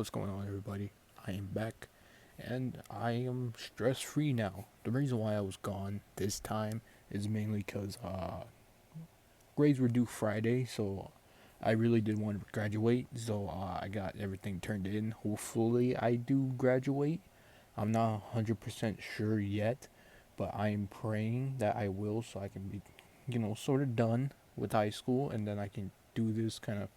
what's going on, everybody? I am back, and I am stress free now. The reason why I was gone this time is mainly because grades were due Friday, so I really did want to graduate, so I got everything turned in. Hopefully, I do graduate. I'm not 100% sure yet, but I am praying that I will, so I can be, sort of done with high school, and then I can do this kind of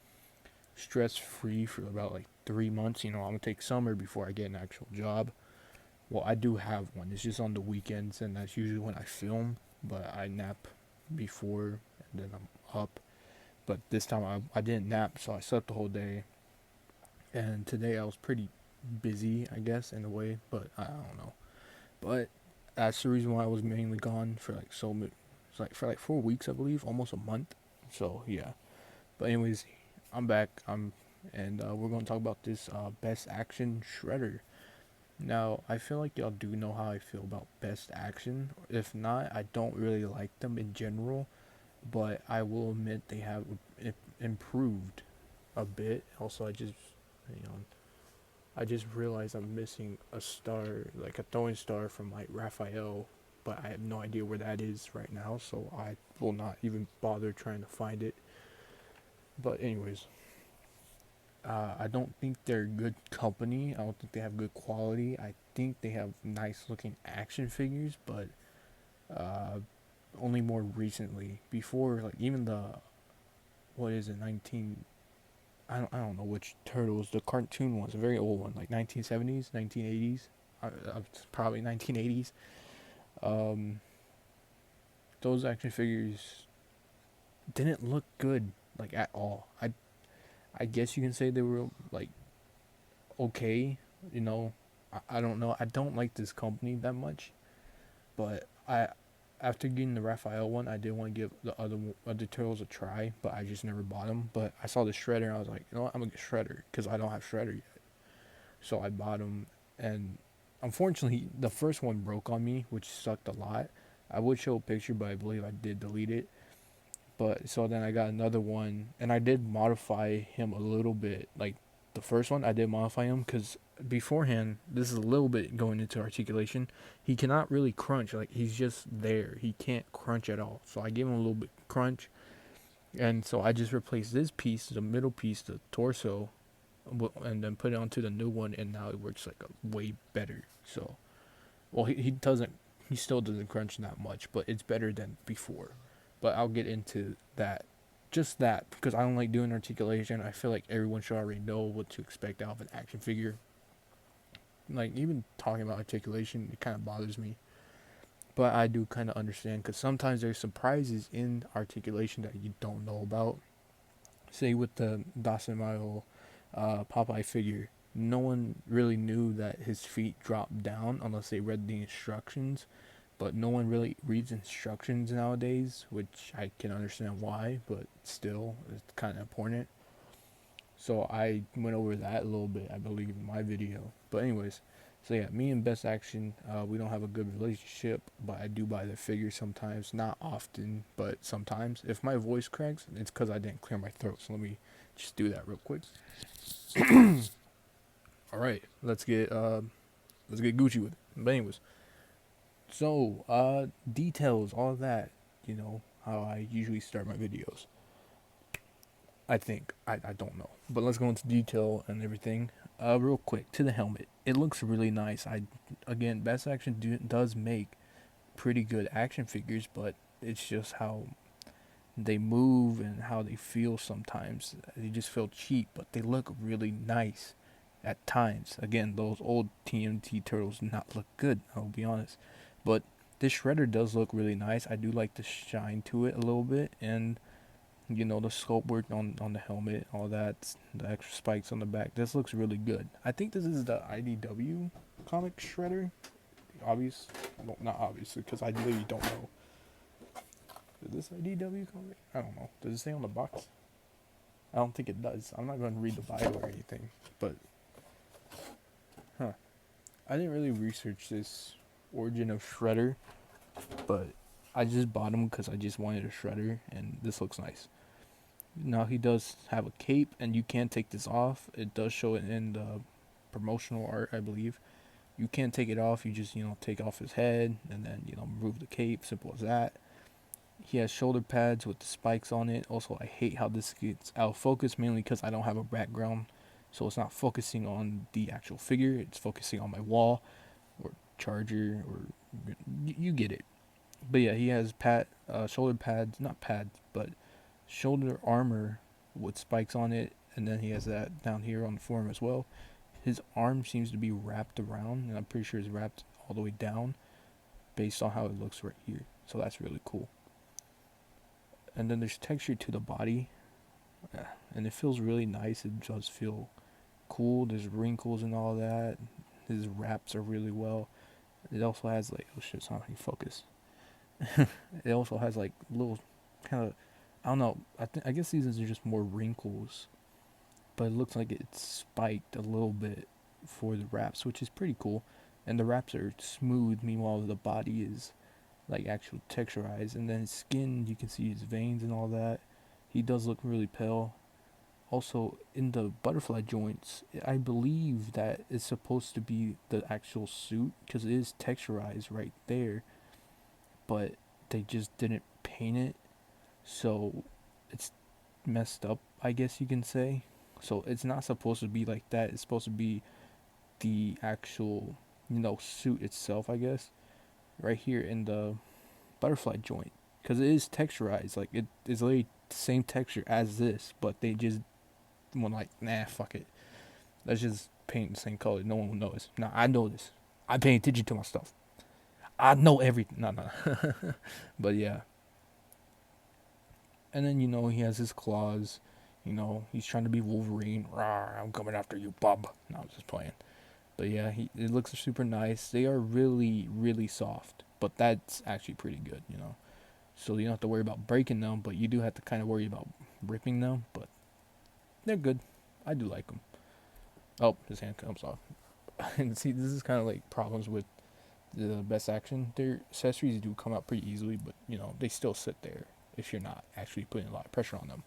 stress free for about like 3 months. I'm gonna take summer before I get an actual job. Well, I do have one. It's just on the weekends, and that's usually when I film. But I nap before, and then I'm up. But this time I didn't nap, so I slept the whole day. And today I was pretty busy, I guess, in a way. But I don't know. But that's the reason why I was mainly gone for like it's like for like 4 weeks, I believe, almost a month. So yeah. But anyways, I'm back. And we're gonna talk about this best action shredder. Now, I feel like y'all do know how I feel about best action. If not, I don't really like them in general, but I will admit they have improved a bit. Also, you know, I just realized I'm missing a star, like a throwing star from like Raphael, but I have no idea where that is right now, so I will not even bother trying to find it. But anyways, I don't think they're good company. I don't think they have good quality. I think they have nice looking action figures, but uh, only more recently. Before, like even the what is it, 19? I don't know which turtles. The cartoon one's a very old one, like 1970s, 1980s. Probably 1980s. Um, those action figures didn't look good, like at all. I guess you can say they were like okay, you know. I don't know. I don't like this company that much, but after getting the Raphael one, I did want to give the other turtles a try, but I just never bought them. But I saw the Shredder, and I was like, you know what, I'm gonna get Shredder because I don't have Shredder yet. So I bought them, and unfortunately, the first one broke on me, which sucked a lot. I would show a picture, but I believe I did delete it. But so then I got another one, and I did modify him a little bit. Like the first one, I did modify him because beforehand, this is a little bit going into articulation. He cannot really crunch. Like he's just there. He can't crunch at all. So I gave him a little bit crunch, and so I just replaced this piece, the middle piece, the torso, and then put it onto the new one, and now it works like a way better. So, well, he doesn't. He still doesn't crunch that much, but it's better than before. But I'll get into that, just that, because I don't like doing articulation. I feel like everyone should already know what to expect out of an action figure. Like even talking about articulation, it kind of bothers me. But I do kind of understand because sometimes there's surprises in articulation that you don't know about. Say with the Dawson Popeye figure, no one really knew that his feet dropped down unless they read the instructions. But no one really reads instructions nowadays, which I can understand why, but still, it's kind of important. So I went over that a little bit, I believe, in my video. But anyways, so yeah, me and Best Action, we don't have a good relationship, but I do buy their figures sometimes, not often, but sometimes. If my voice cracks, it's because I didn't clear my throat. So let me just do that real quick. All right, let's get Gucci with it. But anyways, so details, all that, how I usually start my videos. I think. I don't know. But let's go into detail and everything. Real quick, to the helmet. It looks really nice. Again, Best Action does make pretty good action figures, but it's just how they move and how they feel sometimes. They just feel cheap, but they look really nice at times. Again, those old TMNT turtles do not look good, I'll be honest. But this shredder does look really nice. I do like the shine to it a little bit, and the sculpt work on the helmet, all that, the extra spikes on the back. This looks really good. I think this is the IDW comic shredder. Obvious, well, not obviously, because I really don't know. Is this IDW comic? I don't know. Does it say on the box? I don't think it does. I'm not going to read the bio or anything, but I didn't really research this origin of Shredder, but I just bought him because I just wanted a Shredder, and this looks nice. Now he does have a cape, and you can take this off. It does show it in the promotional art, I believe. You can't take it off. You just take off his head and then remove the cape. Simple as that. He has shoulder pads with the spikes on it. Also, I hate how this gets out of focus, mainly because I don't have a background, so it's not focusing on the actual figure. It's focusing on my wall or charger, or you get it. But yeah, he has shoulder pads, not pads, but shoulder armor with spikes on it, and then he has that down here on the forearm as well. His arm seems to be wrapped around, and I'm pretty sure it's wrapped all the way down based on how it looks right here. So that's really cool. And then there's texture to the body, and it feels really nice. It does feel cool. There's wrinkles and all that. His wraps are really well. It also has like, oh shit, it's not focus. It also has like little kind of, I don't know. I guess these are just more wrinkles, but it looks like it's spiked a little bit for the wraps, which is pretty cool. And the wraps are smooth, meanwhile the body is like actual texturized. And then his skin, you can see his veins and all that. He does look really pale. Also, in the butterfly joints, I believe that it's supposed to be the actual suit because it is texturized right there, but they just didn't paint it, so it's messed up, I guess you can say. So it's not supposed to be like that. It's supposed to be the actual, suit itself, I guess, right here in the butterfly joint, because it is texturized. Like it is literally the same texture as this, but they just went like, nah, fuck it. Let's just paint the same color. No one will notice. Nah, I know this. I pay attention to my stuff. I know everything. No, no. But yeah. And then he has his claws. He's trying to be Wolverine. Rawr, I'm coming after you, bub. No, I was just playing. But yeah, it looks super nice. They are really, really soft, but that's actually pretty good. So you don't have to worry about breaking them, but you do have to kind of worry about ripping them. But they're good. I do like them. Oh, his hand comes off. And see, this is kind of like problems with the best action. Their accessories do come out pretty easily, but they still sit there if you're not actually putting a lot of pressure on them.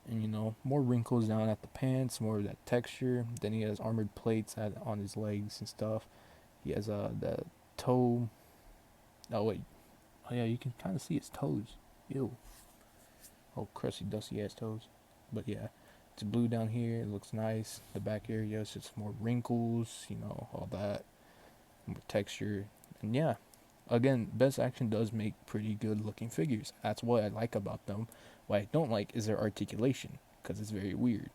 And more wrinkles down at the pants, more of that texture. Then he has armored plates on his legs and stuff. He has the toe. Oh wait, oh yeah, you can kind of see his toes. Ew. Oh, crusty, dusty ass toes. But yeah, it's blue down here. It looks nice. The back area is just more wrinkles. All that. More texture. And yeah, again, Best Action does make pretty good looking figures. That's what I like about them. What I don't like is their articulation, because it's very weird.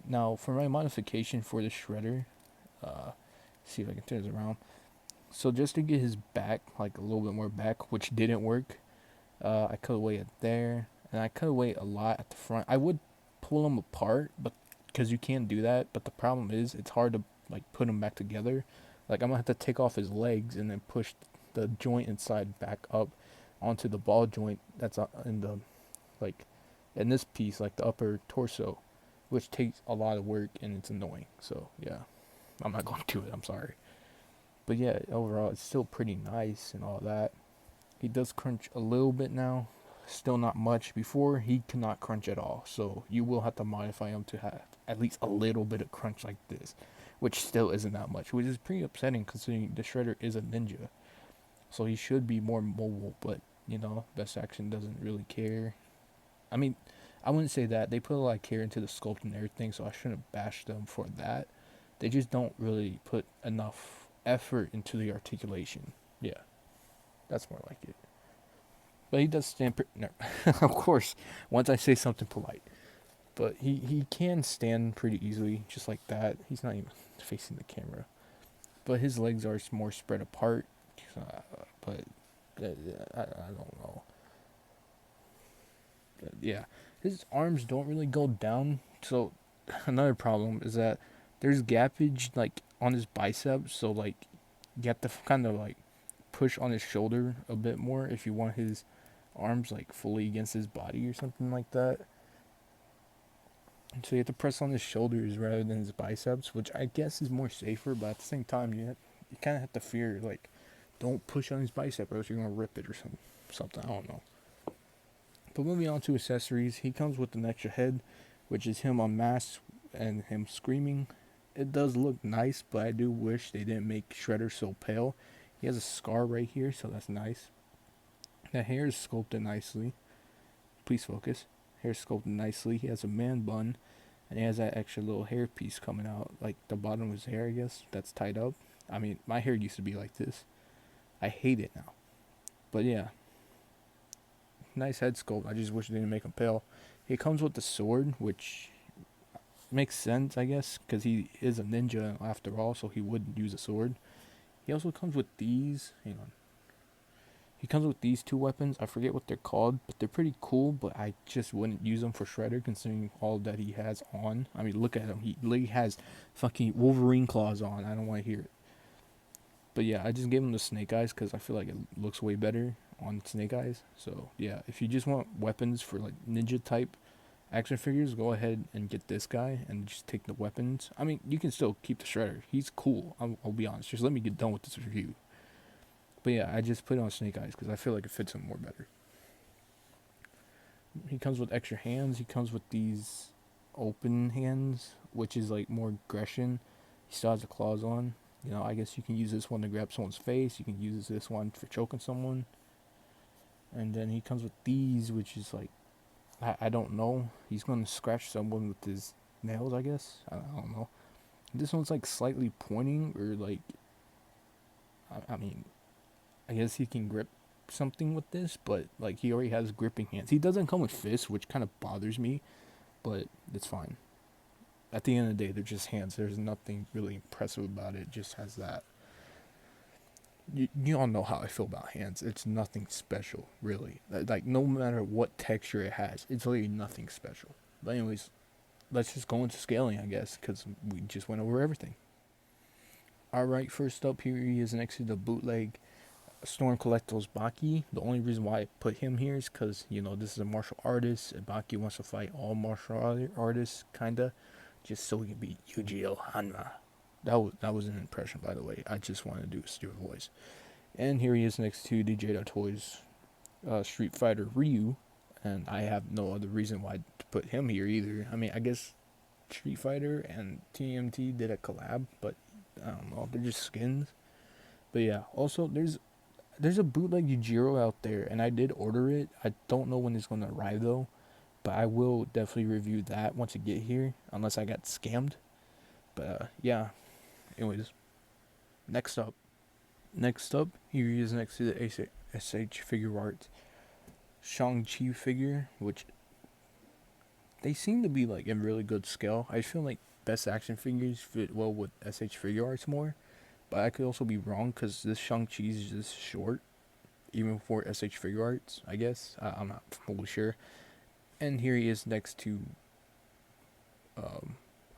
Now, for my modification for the Shredder, see if I can turn this around. So just to get his back, like a little bit more back, which didn't work, I cut away it there, and I cut away a lot at the front. I would pull them apart, but because you can do that, but the problem is it's hard to like put them back together. Like I'm gonna have to take off his legs and then push the joint inside back up onto the ball joint that's in the like in this piece, like the upper torso, which takes a lot of work and it's annoying. So yeah, I'm not going to do it. I'm sorry, but yeah, overall it's still pretty nice and all that. He does crunch a little bit now, still not much. Before he could not crunch at all, so you will have to modify him to have at least a little bit of crunch like this, which still isn't that much, which is pretty upsetting considering the Shredder is a ninja. So he should be more mobile, but Best Action doesn't really care. I mean, I wouldn't say that. They put a lot of care into the sculpt and everything, so I shouldn't bash them for that. They just don't really put enough effort into the articulation. Yeah, that's more like it. But he does stand, no, of course, once I say something polite. But he can stand pretty easily, just like that. He's not even facing the camera. But his legs are more spread apart. But I don't know. Yeah, his arms don't really go down. So another problem is that there's gappage like on his biceps. So like you have to kind of like push on his shoulder a bit more if you want his arms like fully against his body or something like that. So you have to press on his shoulders rather than his biceps, which I guess is more safer. But at the same time, you kind of have to fear like, don't push on his bicep or else you're gonna rip it or something. I don't know. But moving on to accessories, he comes with an extra head, which is him unmasked and him screaming. it does look nice, but I do wish they didn't make Shredder so pale. He has a scar right here, so that's nice. The hair is sculpted nicely. Please focus. Hair sculpted nicely. He has a man bun, and he has that extra little hair piece coming out, like the bottom of his hair, I guess, that's tied up. I mean, my hair used to be like this. I hate it now. But yeah, nice head sculpt. I just wish they didn't make him pale. He comes with the sword, which makes sense, I guess, because he is a ninja after all, so he would use a sword. He also comes with these. Hang on. He comes with these two weapons. I forget what they're called, but they're pretty cool. But I just wouldn't use them for Shredder, considering all that he has on. I mean, look at him. He literally has fucking Wolverine claws on. I don't want to hear it. But yeah, I just gave him the Snake Eyes because I feel like it looks way better on Snake Eyes. So yeah, if you just want weapons for like ninja type action figures, go ahead and get this guy and just take the weapons. I mean, you can still keep the Shredder. He's cool. I'll be honest. Just let me get done with this review. But yeah, I just put it on Snake Eyes because I feel like it fits him more better. He comes with extra hands. He comes with these open hands, which is like more aggression. He still has the claws on. You know, I guess you can use this one to grab someone's face. You can use this one for choking someone. And then he comes with these, which is like, I don't know. He's going to scratch someone with his nails, I guess. I don't know. This one's like slightly pointing, or like, I mean, I guess he can grip something with this, but like he already has gripping hands. He doesn't come with fists, which kind of bothers me, but it's fine. At the end of the day, they're just hands. There's nothing really impressive about it. It just has that. You all know how I feel about hands. It's nothing special, really. Like, no matter what texture it has, it's really nothing special. But anyways, let's just go into scaling, I guess, because we just went over everything. Alright, first up, here he is next to the bootleg Storm Collectibles Baki. The only reason why I put him here is because, you know, this is a martial artist, and Baki wants to fight all martial artists, kinda, just so he can beat Yuji Hanma. That was an impression, by the way. I just wanted to do a stupid voice. And here he is next to the Jada Toys Street Fighter Ryu, and I have no other reason why to put him here either. I mean, I guess Street Fighter and TMNT did a collab, but I don't know, they're just skins. But yeah, also there's a bootleg Yujiro out there, and I did order it. I don't know when it's gonna arrive though, but I will definitely review that once it get here, unless I got scammed. But yeah. Anyways, next up. Next up, here he is next to the SH Figure Art Shang-Chi figure, which they seem to be like in really good scale. I feel like best action figures fit well with SH Figure Arts more, but I could also be wrong because this Shang-Chi is just short, even for SH Figure Arts, I guess. I'm not fully sure. And here he is next to,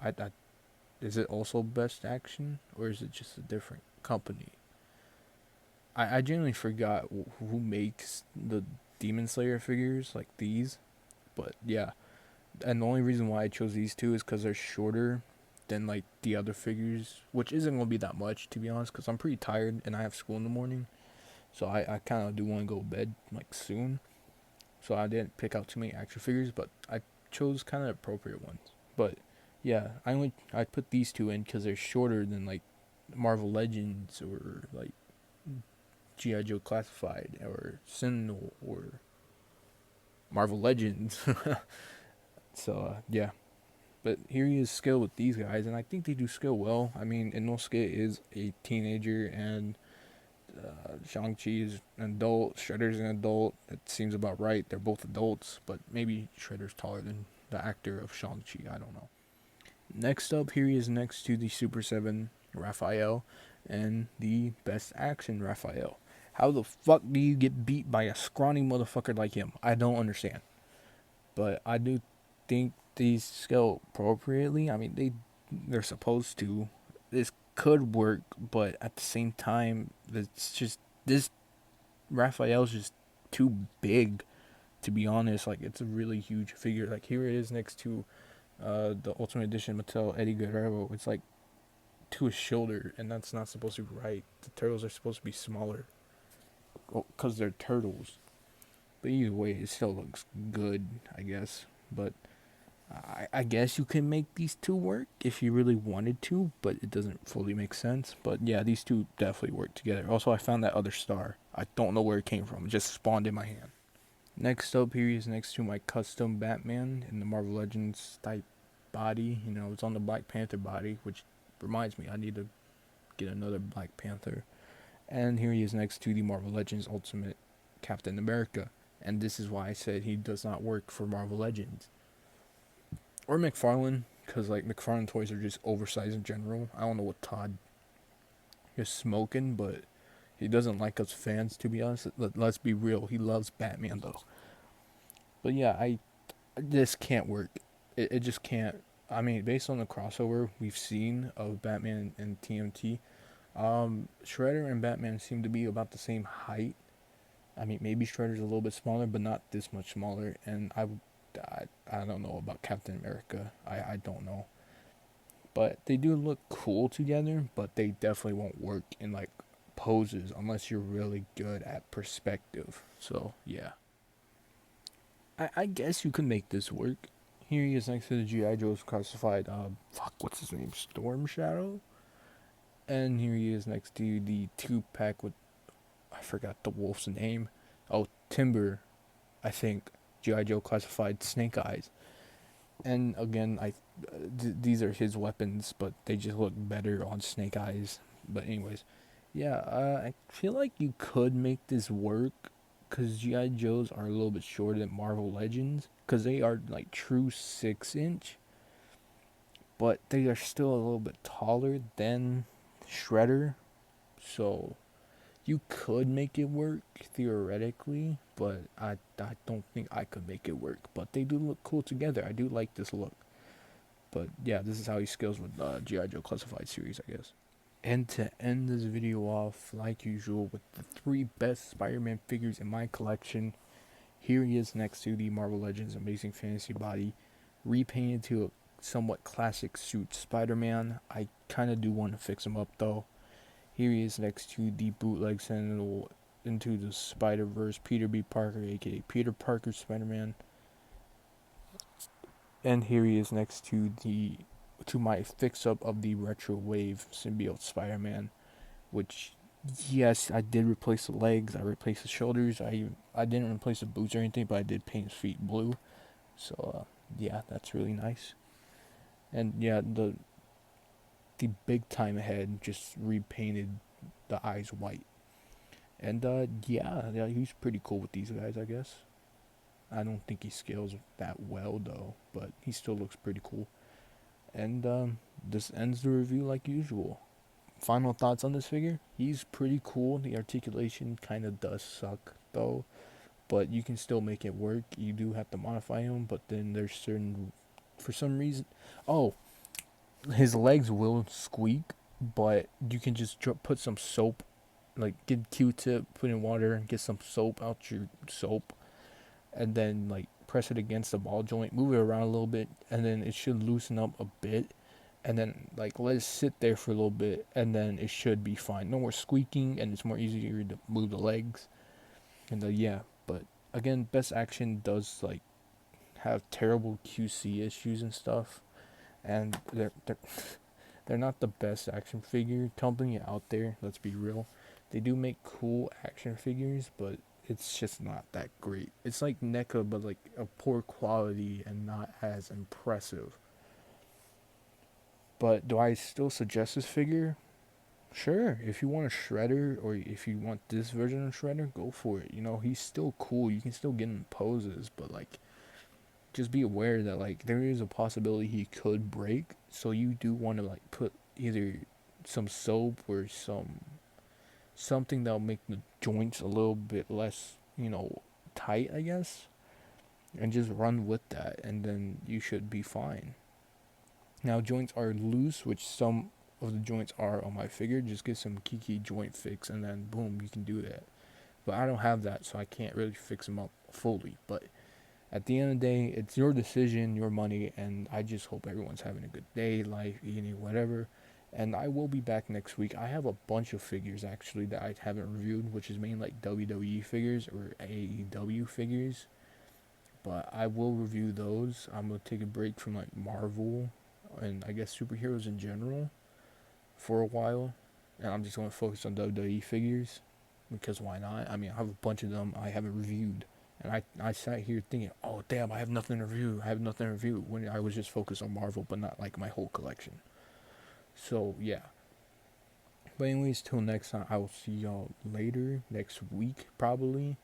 I is it also best action, or is it just a different company? I genuinely forgot who makes the Demon Slayer figures like these, but yeah. And the only reason why I chose these two is because they're shorter than like the other figures, which isn't gonna be that much, to be honest, because I'm pretty tired and I have school in the morning, so I kind of do want to go to bed like soon. So I didn't pick out too many action figures, but I chose kind of appropriate ones. But yeah, I put these two in because they're shorter than like Marvel Legends or like G.I. Joe Classified or Sentinel or Marvel Legends. So yeah, but here he is scaled with these guys, and I think they do scale well. I mean, Inosuke is a teenager, and Shang-Chi is an adult. Shredder's an adult. It seems about right. They're both adults, but maybe Shredder's taller than the actor of Shang-Chi. I don't know. Next up, here he is next to the Super 7 Raphael and the Best Action Raphael. How the fuck do you get beat by a scrawny motherfucker like him? I don't understand. But I do think these scale appropriately. I mean, they're supposed to. This could work, but at the same time, it's just this Raphael's just too big, to be honest. Like, it's a really huge figure. Like, here it is next to the Ultimate Edition Mattel Eddie Guerrero. It's like to his shoulder, and that's not supposed to be right. The turtles are supposed to be smaller, because they're turtles. But either way, it still looks good, I guess. But I guess you can make these two work if you really wanted to, but it doesn't fully make sense. But yeah, these two definitely work together. Also, I found that other star. I don't know where it came from. It just spawned in my hand. Next up here is next to my custom Batman in the Marvel Legends type body. You know, it's on the Black Panther body, which reminds me I need to get another Black Panther. And here he is next to the Marvel Legends Ultimate Captain America. And this is why I said he does not work for Marvel Legends. Or McFarlane, because like McFarlane toys are just oversized in general. I don't know what Todd is smoking, but he doesn't like us fans, to be honest. Let's be real. He loves Batman, though. But yeah, this can't work. It just can't. I mean, based on the crossover we've seen of Batman and TMNT, Shredder and Batman seem to be about the same height. I mean, maybe Shredder's a little bit smaller, but not this much smaller. And I don't know about Captain America. I don't know. But they do look cool together, but they definitely won't work in like poses unless you're really good at perspective. So, yeah. I guess you could make this work. Here he is next to the G.I. Joe's classified, what's his name? Storm Shadow? And here he is next to the 2-pack with, I forgot the wolf's name. Oh, Timber, I think. G.I. Joe classified Snake Eyes. And again, these are his weapons, but they just look better on Snake Eyes. But anyways, yeah, I feel like you could make this work because G.I. Joes are a little bit shorter than Marvel Legends because they are like true 6-inch, but they are still a little bit taller than Shredder. So you could make it work theoretically, but I don't think I could make it work. But they do look cool together. I do like this look. But yeah, this is how he scales with G.I. Joe Classified series, I guess. And to end this video off, like usual, with the 3 best Spider-Man figures in my collection, here he is next to the Marvel Legends Amazing Fantasy body, repainted to a somewhat classic suit Spider-Man. I kind of do want to fix him up though. Here he is next to the bootleg Sentinel into the Spider-Verse Peter B. Parker, aka Peter Parker Spider-Man. And here he is next to my fix-up of the Retro Wave Symbiote Spider-Man, which, yes, I did replace the legs, I replaced the shoulders, I didn't replace the boots or anything, but I did paint his feet blue. So, yeah, that's really nice. And yeah, the big time head just repainted the eyes white. And yeah, he's pretty cool with these guys, I guess. I don't think he scales that well though, but he still looks pretty cool. And this ends the review like usual. Final thoughts on this figure? He's pretty cool. The articulation kind of does suck though, but you can still make it work. You do have to modify him, but then there's certain, for some reason, oh, his legs will squeak, but you can just put some soap, like get Q-tip, put in water, get some soap out your soap, and then like press it against the ball joint, move it around a little bit, and then it should loosen up a bit, and then like let it sit there for a little bit, and then it should be fine. No more squeaking, and it's more easier to move the legs. And yeah, but again, Best Action does like have terrible QC issues and stuff, and they're not the best action figure company out there. Let's be real. They do make cool action figures, but it's just not that great. It's like NECA, but like a poor quality and not as impressive. But do I still suggest this figure? Sure. If you want a Shredder, or if you want this version of Shredder, go for it. You know, he's still cool. You can still get him poses, but like, just be aware that like there is a possibility he could break. So you do want to like put either some soap or something that'll make the joints a little bit less, tight, I guess, and just run with that, and then you should be fine. Now, joints are loose, which some of the joints are on my figure. Just get some Kiki joint fix, and then boom, you can do that. But I don't have that, so I can't really fix them up fully. But at the end of the day, it's your decision, your money, and I just hope everyone's having a good day, life, eating, whatever. And I will be back next week. I have a bunch of figures actually that I haven't reviewed, which is mainly like WWE figures or AEW figures. but I will review those. I'm gonna take a break from like Marvel and I guess superheroes in general for a while, and I'm just gonna focus on WWE figures because why not? I mean, I have a bunch of them I haven't reviewed, and I sat here thinking, oh damn, I have nothing to review. I have nothing to review when I was just focused on Marvel, but not like my whole collection. So yeah. But anyways, till next time, I will see y'all later next week probably.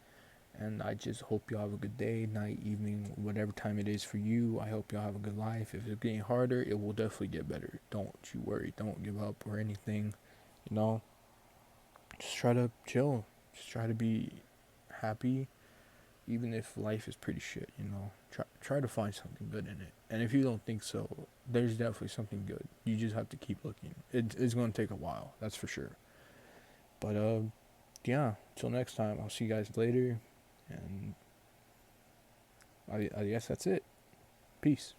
And I just hope y'all have a good day, night, evening, whatever time it is for you. I hope y'all have a good life. If it's getting harder, it will definitely get better. Don't you worry. Don't give up or anything. You know, just try to chill. Just try to be happy, even if life is pretty shit. You know, try to find something good in it. And if you don't think so, there's definitely something good. You just have to keep looking. It's gonna take a while, that's for sure. But yeah. Till next time, I'll see you guys later, and I guess that's it. Peace.